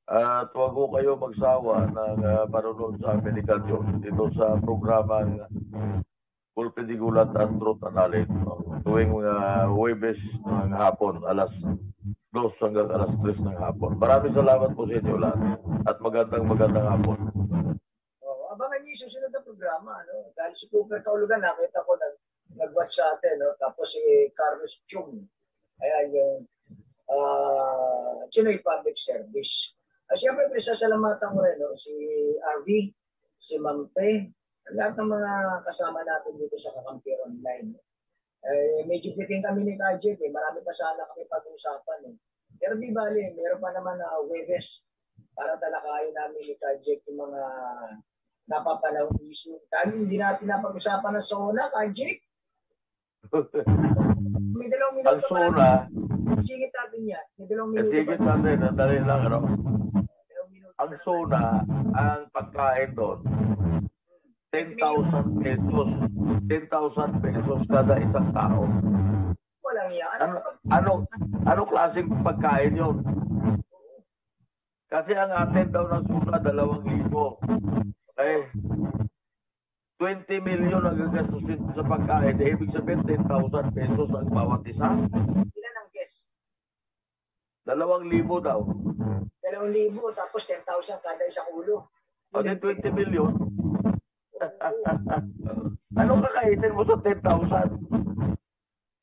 At huwag ko kayo magsawa ng panonood sa amin ni Kadyo dito sa programang Pulpidigulat at Truth Analysis, tuwing Huwebes ng hapon, alas 2 hanggang alas 3 ng hapon. Maraming salamat po sa inyo lahat at magandang hapon.
Abangan niyo yung susunod na programa, Dahil si Cooper Kaulugan, nakita ko nag-watch sa atin, Tapos si Carlos Chung, ayan yung Chinoy Public Service. Siyempre, sasalamatan ko rin, si RV, si Mampe, lahat ng mga kasama natin dito sa Kakampi Online. Medyo bitin kami ni Kajek marami pa sana kami pag-uusapan Pero di bali, meron pa naman na Huwebes para talakayin namin ni Kajek yung mga napapanahong issue. Dahil hindi natin napag-usapan ng SONA, Kajek. May 2 minuto
Ang SONA,
singit natin yan. May 2 minuto.
Sigit natin, dali lang, ano? Ang SONA, ang pagkain doon, 10,000 pesos. 10,000 pesos kada isang tao.
Walang yan.
Ano klaseng pagkain yun? Kasi ang atin daw ng SONA, 2,000. Okay? 20 million ang gagastusin sa pagkain. Ibig sabihin, 10,000 pesos ang bawat isa.
Ilan ang guess?
2,000 daw.
2,000 tapos 10,000 kada isang ulo.
O di 20 million. Ano kakainin mo sa 10,000?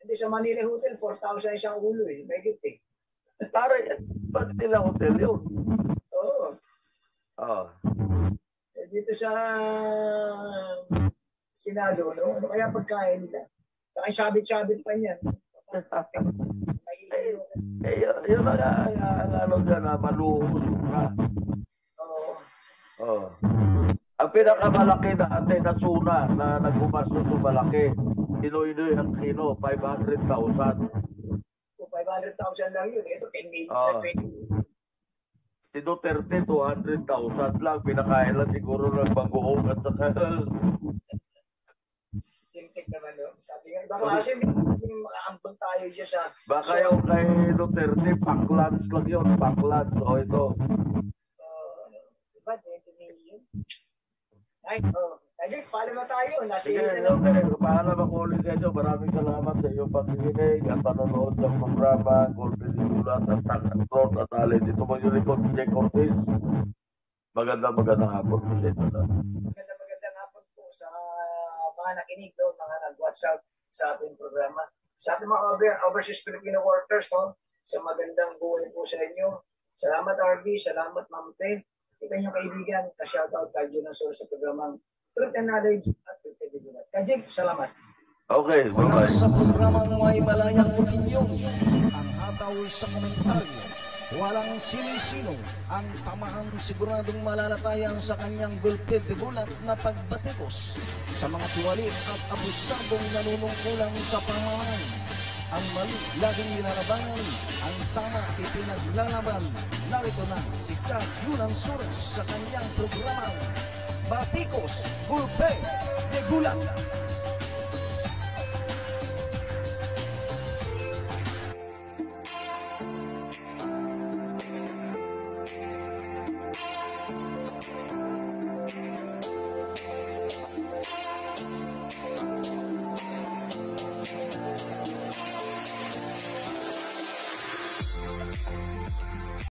Hindi sa Manila Hotel, 4,000 isang ulo May git
Pare, ba't nila hotel yun?
Oo.
Oh.
Dito sa Senado, no? Ano kaya pagkain nila? Saka sabit-sabit pa niyan.
Yun ang ano dyan, maluhos ka.
Oo.
Oh. Ang pinakamalaki dati na SONA na nagbumastos sa malaki, Inoy ang kino, 500,000.
500,000 lang yun. Ito, 10 million.
Oh. Si Duterte, 200,000 lang. Pinakain lang siguro ng bagoong at saka...
Tintik naman yun. Sabi nga, baka kasi makaambang tayo dyan sa...
Baka yung kay Duterte, pack-lunch lang yun. Pack-lunch. O ito.
Diba, 20 million? Ay, Kajek, paalam na tayo.
Sige,
Nasili na lang.
okay. Paalam ako ulit sa inyo. Maraming salamat sa iyong pakikinig at panonood ng programa Golpe de Gulat at Tangatron at alin. Dito mo yung likod, Jack Ortiz. Magandang hapon po sa inyo.
Magandang hapon po sa mga nakinig, no, mga nag-WhatsApp sa ating programa. Sa ating mga overseas Filipino workers, no, sa magandang buhay po sa inyo. Salamat, RB. Salamat, Ma'am Pe. Ito yung kaibigan, ka-shoutout kay Junang Sur sa programang Truth and Knowledge at Golpe de Gulat. Kajik, salamat.
Okay,
Mula
bye-bye.
sa programang may malayang opinyon, ang hataw sa komentaryo, walang sino-sino, ang tamang siguradong malalatayan sa kanyang Golpe de Gulat na pagbatikos sa mga tiwali at abusadong nanunungkulang sa pamahalaan. Ang mali laging nilalabanan, ang tama ipinaglalaban. Narito na si Junang Sur sa kanyang programang Batikos, Golpe de Gulat.